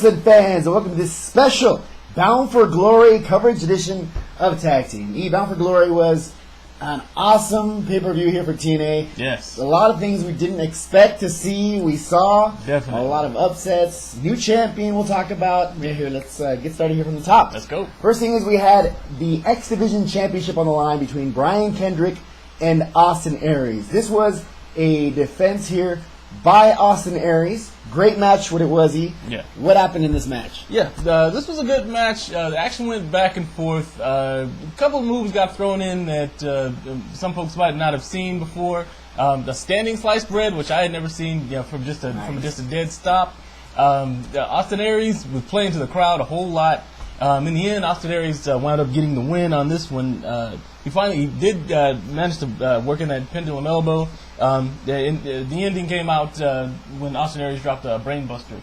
wrestling fans, and welcome to this special Bound for Glory coverage edition of Tag Team. Bound for Glory was an awesome pay-per-view here for TNA. Yes. A lot of things we didn't expect to see, we saw. Definitely. A lot of upsets. New champion we'll talk about. Here, let's get started here from the top. Let's go. First thing is we had the X Division Championship on the line between Brian Kendrick and Austin Aries. This was a defense here by Austin Aries. Great match, what it was, Yeah. What happened in this match? Yeah, this was a good match. The action went back and forth. A couple of moves got thrown in that some folks might not have seen before. The standing sliced bread, which I had never seen, from just a dead stop. Austin Aries was playing to the crowd a whole lot. In the end, Austin Aries wound up getting the win on this one. He did manage to work in that pendulum elbow. The ending came out when Austin Aries dropped a brainbuster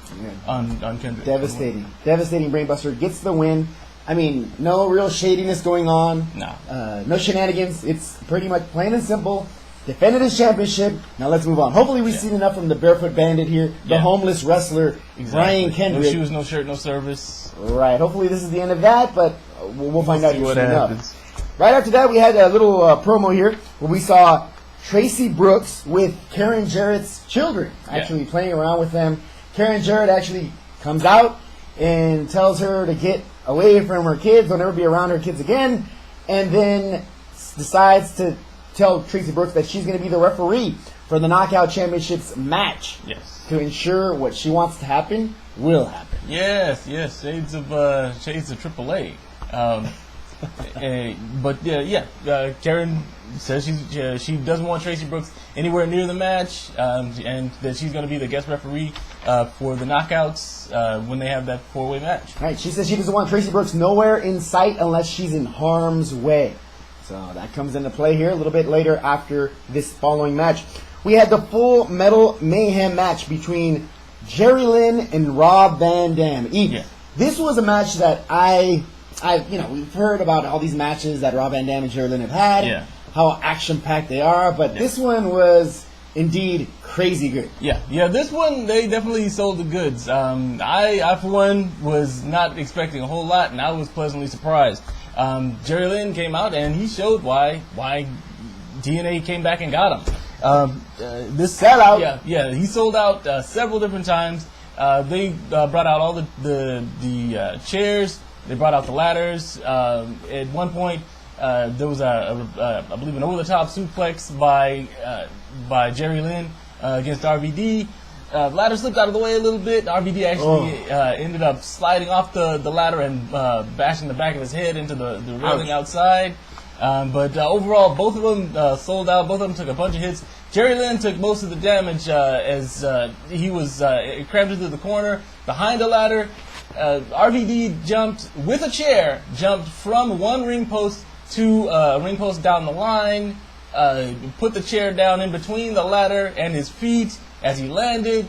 on Kendrick. Devastating brainbuster. Gets the win. I mean, no real shadiness going on. No shenanigans. It's pretty much plain and simple. Defended his championship. Now let's move on. Hopefully we've seen enough from the Barefoot Bandit here, the homeless wrestler, Brian Kendrick. No shoes, no shirt, no service. Right. Hopefully this is the end of that, but we'll find out what happens. Right after that, we had a little promo here where we saw Tracy Brooks with Karen Jarrett's children actually playing around with them. Karen Jarrett actually comes out and tells her to get away from her kids, don't ever be around her kids again, and then decides to tell Tracy Brooks that she's going to be the referee for the Knockout Championships match. Yes. To ensure what she wants to happen will happen. Yes. Shades of AAA. Karen says she doesn't want Tracy Brooks anywhere near the match, and that she's going to be the guest referee for the Knockouts when they have that four-way match. Right. She says she doesn't want Tracy Brooks nowhere in sight unless she's in harm's way. So that comes into play here a little bit later after this following match. We had the Full Metal Mayhem match between Jerry Lynn and Rob Van Dam. This was a match that we've heard about all these matches that Rob Van Dam and Jerry Lynn have had, how action-packed they are, but this one was indeed crazy good. Yeah, this one, they definitely sold the goods. I, for one, was not expecting a whole lot, and I was pleasantly surprised. Jerry Lynn came out, and he showed why TNA came back and got him. This sellout. Yeah, he sold out several different times. They brought out all the chairs. They brought out the ladders. At one point, there was I believe an over-the-top suplex by Jerry Lynn against RVD. Ladder slipped out of the way a little bit. RVD actually ended up sliding off the ladder and bashing the back of his head into the railing outside. But overall, both of them sold out. Both of them took a bunch of hits. Jerry Lynn took most of the damage as he was crammed into the corner behind the ladder. RVD jumped with a chair, jumped from one ring post to a ring post down the line, put the chair down in between the ladder and his feet as he landed,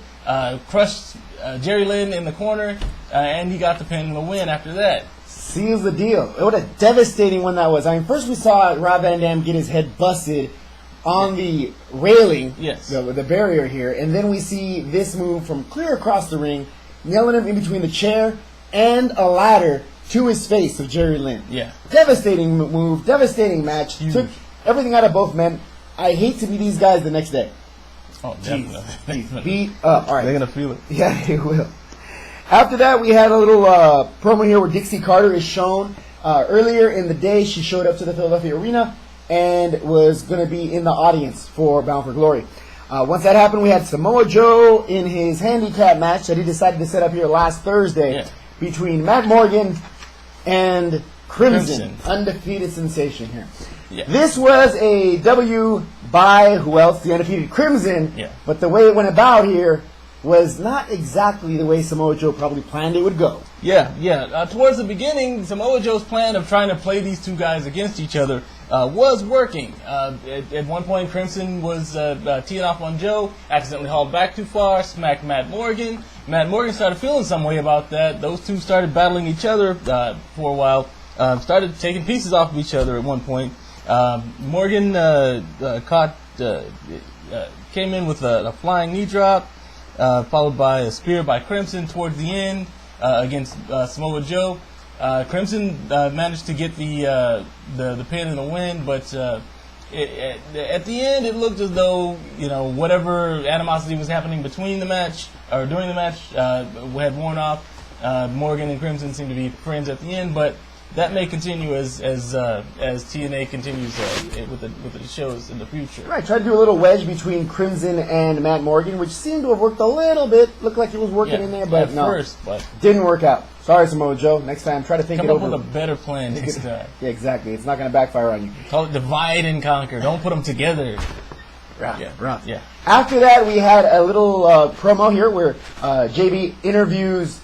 crushed Jerry Lynn in the corner, and he got the pin and the win after that. Seals the deal. What a devastating one that was. I mean, first we saw Rob Van Dam get his head busted on the railing, the barrier here, and then we see this move from clear across the ring, nailing him in between the chair and a ladder to his face of Jerry Lynn. Devastating move, devastating match. Huge. Took everything out of both men. I hate to be these guys the next day. Oh, definitely. Beat up. All right. They're going to feel it. Yeah, they will. After that, we had a little promo here where Dixie Carter is shown. Earlier in the day, she showed up to the Philadelphia Arena and was going to be in the audience for Bound for Glory. Once that happened, we had Samoa Joe in his handicap match that he decided to set up here last Thursday between Matt Morgan and Crimson. Undefeated sensation here. This was a W by who else? The undefeated Crimson. But the way it went about here was not exactly the way Samoa Joe probably planned it would go. Towards the beginning, Samoa Joe's plan of trying to play these two guys against each other was working. At one point, Crimson was teeing off on Joe, accidentally hauled back too far, smacked Matt Morgan. Matt Morgan started feeling some way about that. Those two started battling each other for a while, started taking pieces off of each other at one point. Morgan came in with a flying knee drop, followed by a spear by Crimson towards the end. against Samoa Joe. Crimson managed to get the pin and the win, but at the end, it looked as though whatever animosity was happening between the match or during the match had worn off. Morgan and Crimson seemed to be friends at the end, but that may continue as TNA continues with the shows in the future. Right, tried to do a little wedge between Crimson and Matt Morgan, which seemed to have worked a little bit. Looked like it was working in there, but no, didn't work out. Sorry, Samoa Joe. Next time, try to think it over. Come up with a better plan next time. Yeah, exactly. It's not going to backfire on you. Call it divide and conquer. Don't put them together. Rough. Yeah. After that, we had a little promo here where JB interviews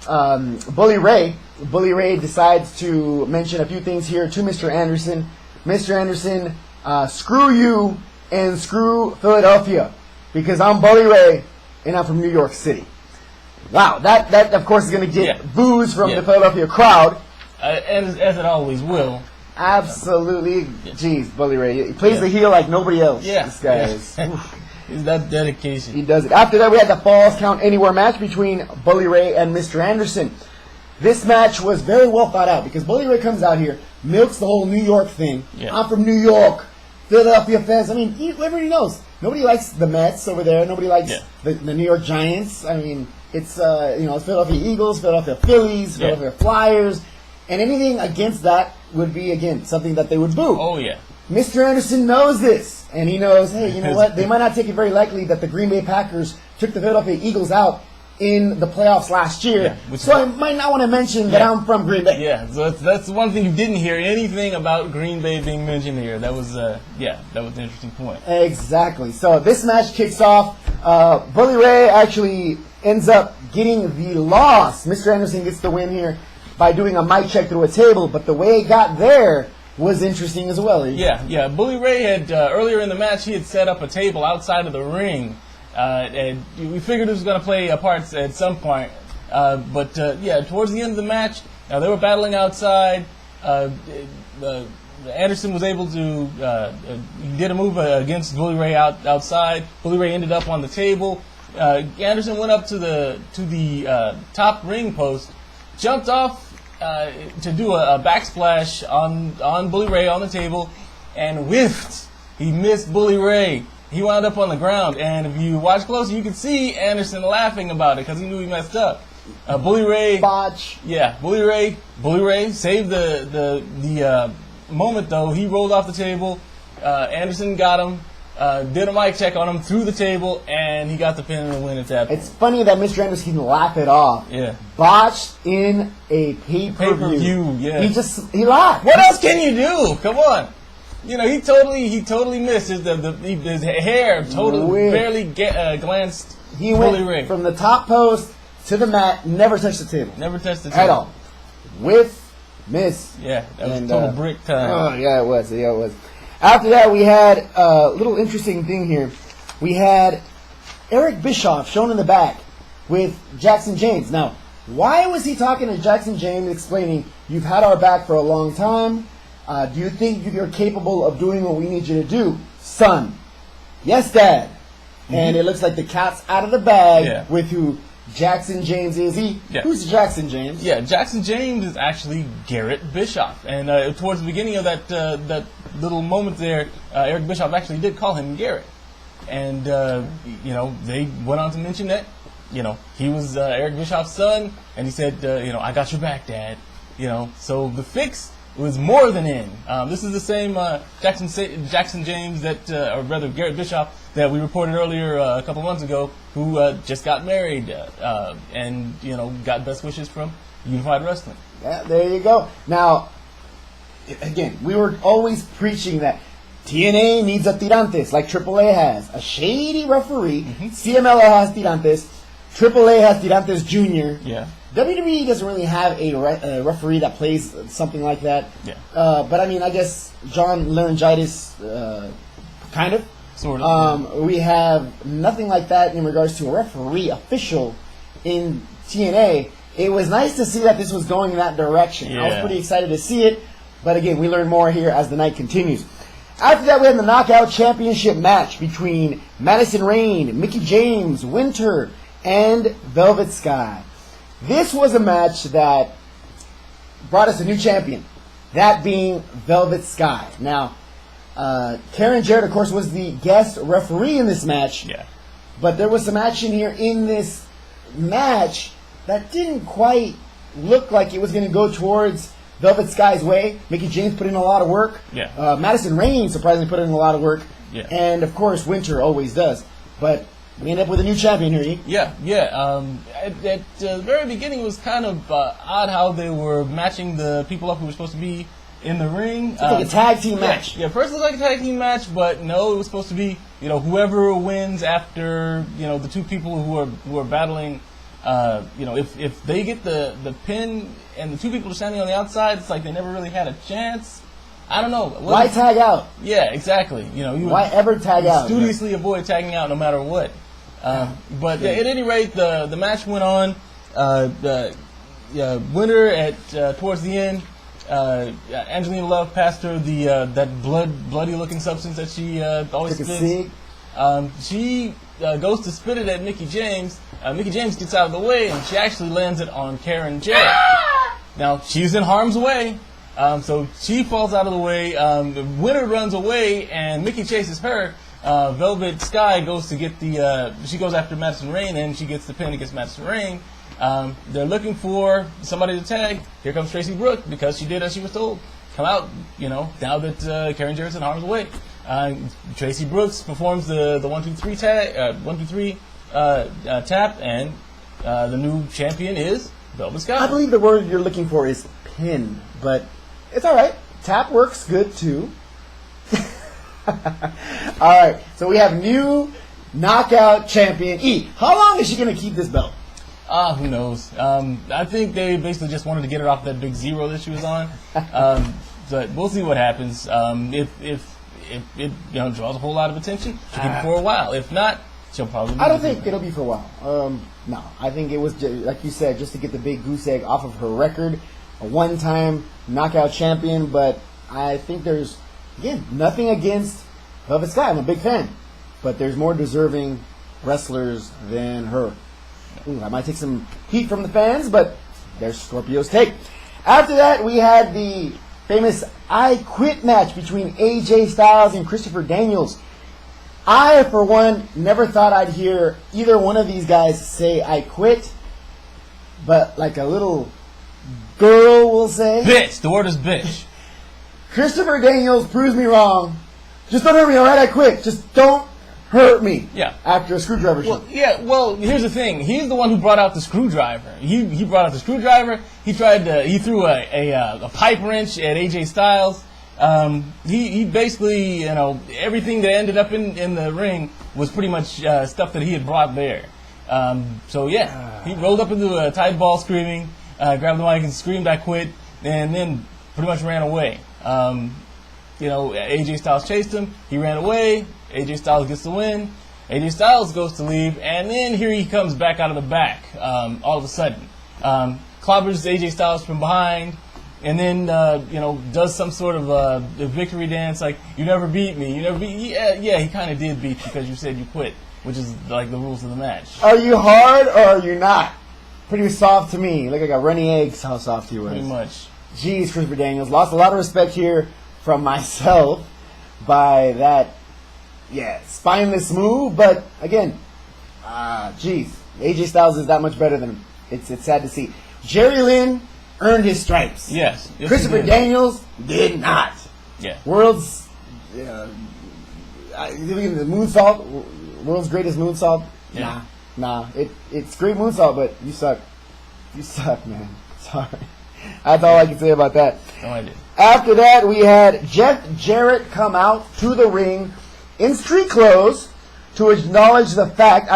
Bully Ray. Bully Ray decides to mention a few things here to Mr. Anderson. Mr. Anderson, screw you and screw Philadelphia because I'm Bully Ray and I'm from New York City. Wow, that of course is going to get boos from the Philadelphia crowd. As it always will. Absolutely. Jeez, Bully Ray. He plays the heel like nobody else. Yeah. This guy is. Is that dedication? He does it. After that, we had the Falls Count Anywhere match between Bully Ray and Mr. Anderson. This match was very well thought out because Bully Ray comes out here, milks the whole New York thing. Yeah. I'm from New York, Philadelphia fans. I mean, everybody knows. Nobody likes the Mets over there. Nobody likes the New York Giants. I mean, it's it's Philadelphia Eagles, Philadelphia Phillies, Philadelphia Flyers, and anything against that would be, again, something that they would boo. Oh, yeah. Mr. Anderson knows this, and he knows, hey, you know what? They might not take it very likely that the Green Bay Packers took the Philadelphia Eagles out in the playoffs last year, so I might not want to mention that I'm from Green Bay. Yeah, so that's one thing you didn't hear anything about Green Bay being mentioned here. That was that was an interesting point. Exactly. So this match kicks off. Bully Ray actually ends up getting the loss. Mr. Anderson gets the win here by doing a mic check through a table, but the way it got there was interesting as well. Yeah. Bully Ray had earlier in the match he had set up a table outside of the ring. And we figured it was going to play a part at some point. But towards the end of the match, they were battling outside. Anderson was able to he did a move against Bully Ray outside. Bully Ray ended up on the table. Anderson went up to the top ring post, jumped off to do a backsplash on Bully Ray on the table, and whiffed. He missed Bully Ray. He wound up on the ground, and if you watch closely, you can see Anderson laughing about it because he knew he messed up. Bully Ray, botch. Yeah, Bully Ray saved the moment though. He rolled off the table. Anderson got him, did a mic check on him through the table, and he got the pin and the win at that point. It's funny that Mr. Anderson can laugh it off. Yeah, botched in a pay-per-view. Yeah, he laughed. What else can you do? Come on. He totally missed his hair. Barely glanced. He went from the top post to the mat, never touched the table. Never touched the table at all. Miss. Yeah, that was total brick time. Oh yeah, it was. After that, we had a little interesting thing here. We had Eric Bischoff shown in the back with Jackson James. Now, why was he talking to Jackson James, explaining, "You've had our back for a long time. Do you think you're capable of doing what we need you to do, son?" Yes, Dad. Mm-hmm. And it looks like the cat's out of the bag with who Jackson James is. Who's Jackson James? Yeah, Jackson James is actually Garrett Bischoff. And towards the beginning of that little moment there, Eric Bischoff actually did call him Garrett. And, they went on to mention that, he was Eric Bischoff's son. And he said, I got your back, Dad. So the fix was more than in. This is the same Jackson James or rather Garrett Bischoff that we reported earlier a couple months ago, who just got married and got best wishes from Unified Wrestling. Yeah, there you go. Now, again, we were always preaching that TNA needs a tirantes like AAA has, a shady referee. Mm-hmm. CMLL has tirantes. AAA has tirantes Jr. Yeah. WWE doesn't really have a referee that plays something like that. Yeah. But I mean, I guess John Laryngitis, kind of. Sort of. We have nothing like that in regards to a referee official in TNA. It was nice to see that this was going in that direction. Yeah. I was pretty excited to see it. But again, we learn more here as the night continues. After that, we had the Knockout Championship match between Madison Rayne, Mickie James, Winter, and Velvet Sky. This was a match that brought us a new champion, that being Velvet Sky. Now, Karen Jarrett, of course, was the guest referee in this match. Yeah. But there was some action here in this match that didn't quite look like it was going to go towards Velvet Sky's way. Mickie James put in a lot of work. Yeah. Madison Rayne surprisingly put in a lot of work. Yeah. And, of course, Winter always does. But we end up with a new champion here, E. Yeah. At the very beginning, it was kind of odd how they were matching the people up who were supposed to be in the ring. It's like a tag team match. Yeah, first it looked like a tag team match, but no, it was supposed to be, whoever wins after, the two people who are battling, if they get the pin and the two people are standing on the outside, it's like they never really had a chance. I don't know. Why tag out? Yeah, exactly. Why ever tag out? Studiously avoid tagging out no matter what. But at any rate, the match went on. Winner towards the end. Angelina Love passed her that bloody looking substance that she always spits. She goes to spit it at Mickie James. Mickie James gets out of the way, and she actually lands it on Karen Jarrett. Now she's in harm's way, so she falls out of the way. Winner runs away, and Mickie chases her. Velvet Sky goes to get she goes after Madison Rayne, and she gets the pin against Madison Rayne. They're looking for somebody to tag. Here comes Tracy Brooks because she did as she was told. Come out, now that Karen Jarrett's in harm's way. Tracy Brooks performs the 1-2-3 tag, 1-2-3 tap, and the new champion is Velvet Sky. I believe the word you're looking for is pin, but it's all right. Tap works good too. All right, so we have new knockout champion E. How long is she going to keep this belt? Who knows? I think they basically just wanted to get her off that big zero that she was on. But we'll see what happens. If it draws a whole lot of attention, she'll keep it for a while. If not, she'll probably. I don't think it'll be for a while. No, I think it was like you said, just to get the big goose egg off of her record, a one-time knockout champion. But I think there's nothing against Velvet Sky. I'm a big fan, but there's more deserving wrestlers than her. I might take some heat from the fans, but there's Scorpio's take. After that, we had the famous I Quit match between AJ Styles and Christopher Daniels. I, for one, never thought I'd hear either one of these guys say I quit, but like a little girl will say. Bitch! The word is bitch. Christopher Daniels proves me wrong. Just don't hurt me, alright? I quit. Just don't hurt me. Yeah. After a screwdriver shoot. Well, here's the thing. He's the one who brought out the screwdriver. He brought out the screwdriver. He threw a pipe wrench at AJ Styles. He basically, everything that ended up in the ring was pretty much stuff that he had brought there. He rolled up into a tight ball screaming, grabbed the mic and screamed, I quit, and then pretty much ran away. AJ Styles chased him. He ran away. AJ Styles gets the win. AJ Styles goes to leave, and then here he comes back out of the back. All of a sudden, clobbers AJ Styles from behind, and then does some sort of a victory dance, like you never beat me. You never beat. Yeah, he kind of did beat you because you said you quit, which is like the rules of the match. Are you hard or are you not? Pretty soft to me. Look like a runny egg. How soft he was. Pretty much. Jeez, Christopher Daniels lost a lot of respect here from myself by that. Yeah, spineless move, but again, AJ Styles is that much better than him. It's sad to see. Jerry Lynn earned his stripes. Yes Christopher Daniels did not. Yeah. World's the moonsault, world's greatest moonsault. Yeah. Nah. It's great moonsault, but you suck. You suck, man. Sorry. That's all I can say about that. No idea. After that, we had Jeff Jarrett come out to the ring in street clothes to acknowledge the fact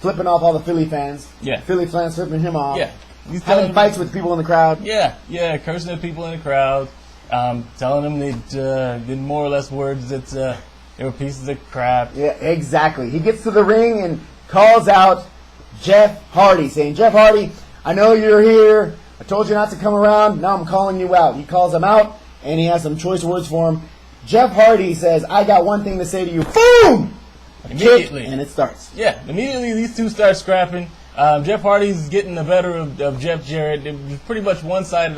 flipping off all the Philly fans. Yeah. Philly fans flipping him off. Yeah. He's having fights with people in the crowd. Yeah, cursing at people in the crowd, telling them they'd more or less words that they were pieces of crap. Yeah, exactly. He gets to the ring and calls out Jeff Hardy, saying, Jeff Hardy, I know you're here. I told you not to come around. Now I'm calling you out. He calls him out, and he has some choice words for him. Jeff Hardy says, I got one thing to say to you. Boom! Immediately. And it starts. Yeah, immediately these two start scrapping. Jeff Hardy's getting the better of Jeff Jarrett. It was pretty much one-sided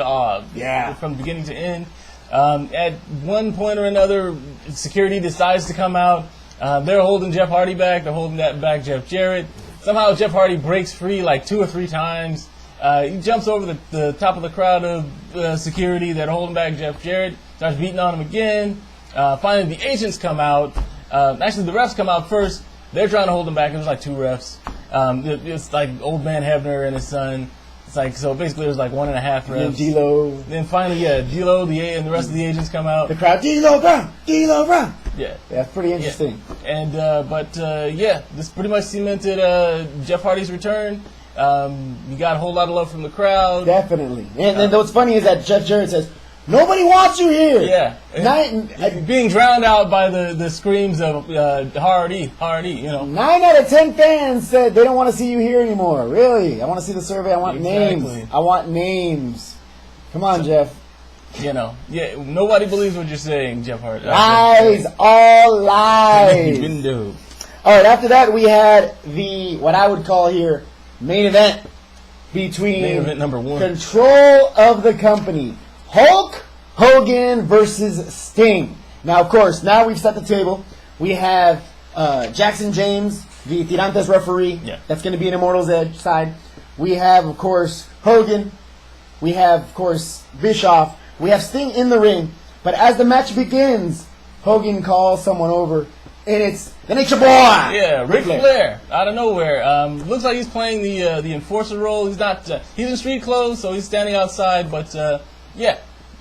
from beginning to end. At one point or another, security decides to come out. They're holding Jeff Hardy back. They're holding back Jeff Jarrett. Somehow Jeff Hardy breaks free like 2 or 3 times. He jumps over the top of the crowd of security that are holding back Jeff Jarrett, starts beating on him again. Finally, the agents come out. Actually, the refs come out first. They're trying to hold him back. There's like 2 refs. It's like old man Hebner and his son. It's like, so basically there's like 1.5 refs. And D-Lo. Then finally, D-Lo, and the rest of the agents come out. The crowd, D-Lo, run! D-Lo, run! Yeah. That's pretty interesting. Yeah. And, this pretty much cemented Jeff Hardy's return. You got a whole lot of love from the crowd. Definitely. And then what's funny is that Jeff Jarrett says, nobody wants you here. Yeah. Being drowned out by the screams of Hardy, 9 out of 10 fans said they don't want to see you here anymore. Really? I want to see the survey. I want names. I want names. Come on, Jeff. Nobody believes what you're saying, Jeff Hardy. Lies. All lies. All right, after that we had what I would call here, main event between main event number 1. Control of the Company. Hulk Hogan versus Sting. Now, of course, now we've set the table. We have Jackson James, the Tirantes referee. Yeah. That's going to be an Immortals Edge side. We have, of course, Hogan. We have, of course, Bischoff. We have Sting in the ring. But as the match begins, Hogan calls someone over, and it's the Nature Boy. Yeah, Ric Flair out of nowhere. Looks like he's playing the enforcer role. He's not. He's in street clothes, so he's standing outside. But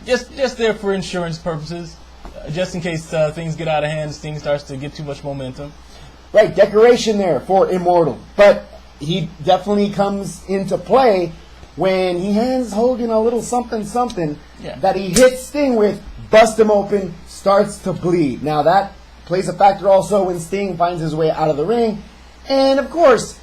just there for insurance purposes, just in case things get out of hand. Sting starts to get too much momentum. Right, decoration there for Immortal, but he definitely comes into play when he hands Hogan a little something that he hits Sting with, bust him open, starts to bleed. Now that plays a factor also when Sting finds his way out of the ring. And of course,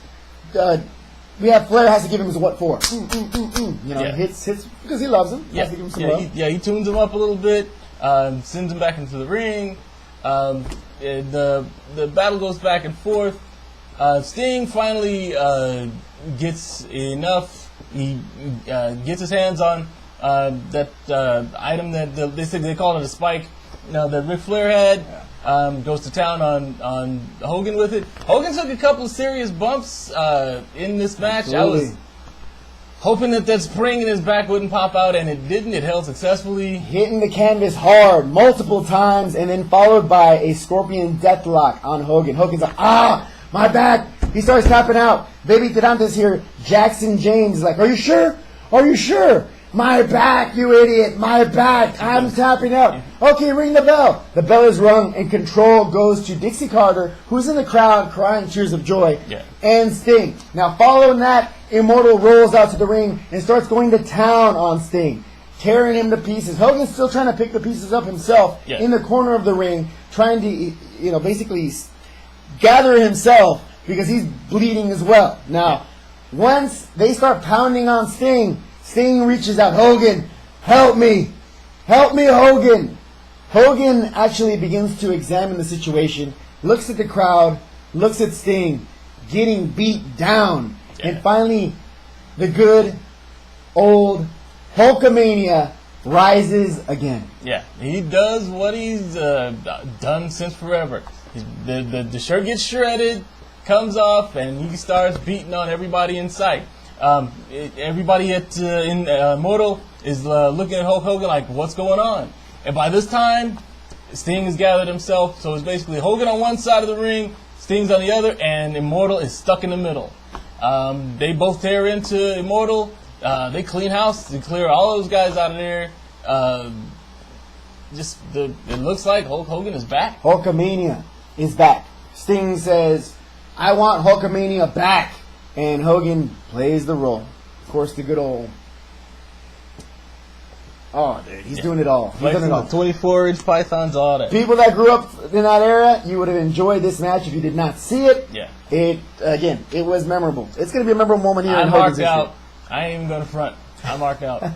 we have Flair has to give him his what for. Hits because he loves him. Has to give him some love. He tunes him up a little bit, sends him back into the ring. The battle goes back and forth. Sting finally gets enough. He gets his hands on that item that they call it a spike. That Ric Flair had. Goes to town on Hogan with it. Hogan took a couple of serious bumps in this match. Absolutely. I was hoping that spring in his back wouldn't pop out, and it didn't. It held successfully. Hitting the canvas hard multiple times, and then followed by a Scorpion deathlock on Hogan. Hogan's like, my back. He starts tapping out. Baby Tirantes here. Jackson James is like, are you sure? Are you sure? My back, you idiot. My back. I'm tapping out. Okay, ring the bell. The bell is rung, and control goes to Dixie Carter, who's in the crowd crying tears of joy, and Sting. Now, following that, Immortal rolls out to the ring and starts going to town on Sting, tearing him to pieces. Hogan's still trying to pick the pieces up himself in the corner of the ring, trying to, basically gather himself because he's bleeding as well. Now, once they start pounding on Sting, Sting reaches out. Hogan, help me. Help me, Hogan. Hogan actually begins to examine the situation, looks at the crowd, looks at Sting, getting beat down. And finally, the good old Hulkamania rises again. Yeah, he does what he's done since forever. The shirt gets shredded, comes off, and he starts beating on everybody in sight. Everybody in Immortal is looking at Hulk Hogan like, what's going on? And by this time, Sting has gathered himself, so it's basically Hogan on one side of the ring, Sting's on the other, and Immortal is stuck in the middle. They both tear into Immortal. They clean house. They clear all those guys out of there. It looks like Hulk Hogan is back. Hulkamania is back. Sting says, I want Hulkamania back. And Hogan plays the role. Of course, the good old... Oh, dude, he's doing it all. He's doing it all. 24-inch pythons, all that. People that grew up in that era, you would have enjoyed this match if you did not see it. Yeah. It was memorable. It's going to be a memorable moment here in marked Hogan's out. I ain't even going to front. I marked out. All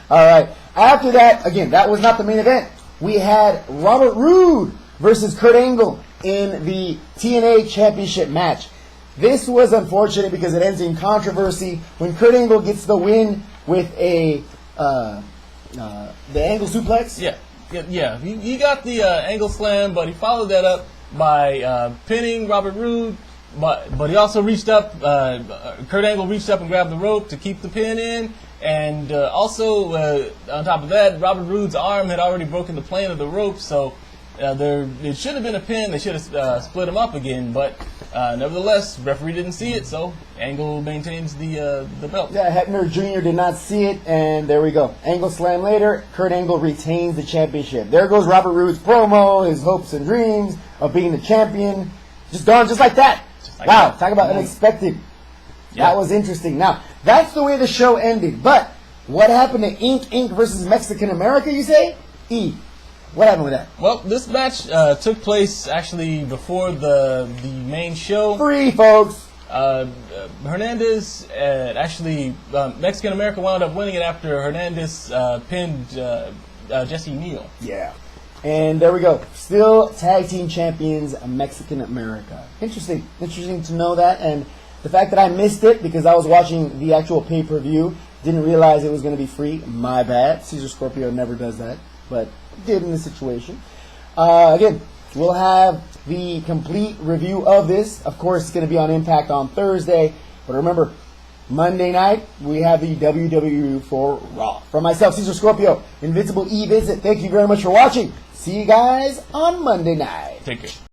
right. After that, again, that was not the main event. We had Robert Roode versus Kurt Angle in the TNA Championship match. This was unfortunate because it ends in controversy when Kurt Angle gets the win with the angle suplex. Yeah. He got the angle slam, but he followed that up by pinning Robert Roode. But he also reached up. Kurt Angle reached up and grabbed the rope to keep the pin in. And also, on top of that, Robert Roode's arm had already broken the plane of the rope, so it should have been a pin. They should have split him up again, but nevertheless, referee didn't see it, so Angle maintains the belt. Yeah, Hebner Jr. did not see it, and there we go. Angle slam later, Kurt Angle retains the championship. There goes Robert Roode's promo, his hopes and dreams of being the champion. Just gone just like that. Wow, talk about unexpected. Yeah. That was interesting. Now, that's the way the show ended. But what happened to Inc. versus Mexican America, you say? What happened with that? Well, this match took place actually before the main show. Free, folks. Hernandez Mexican America wound up winning it after Hernandez pinned Jesse Neal. Yeah. And there we go. Still tag team champions, Mexican America. Interesting to know that. And the fact that I missed it because I was watching the actual pay-per-view, didn't realize it was going to be free. My bad. Cesar Scorpio never does that, but did in this situation. Again, we'll have the complete review of this. Of course, it's going to be on Impact on Thursday. But remember, Monday night, we have the WWE for Raw. From myself, Cesar Scorpio, Invincible E. Vincent, thank you very much for watching. See you guys on Monday night. Take care.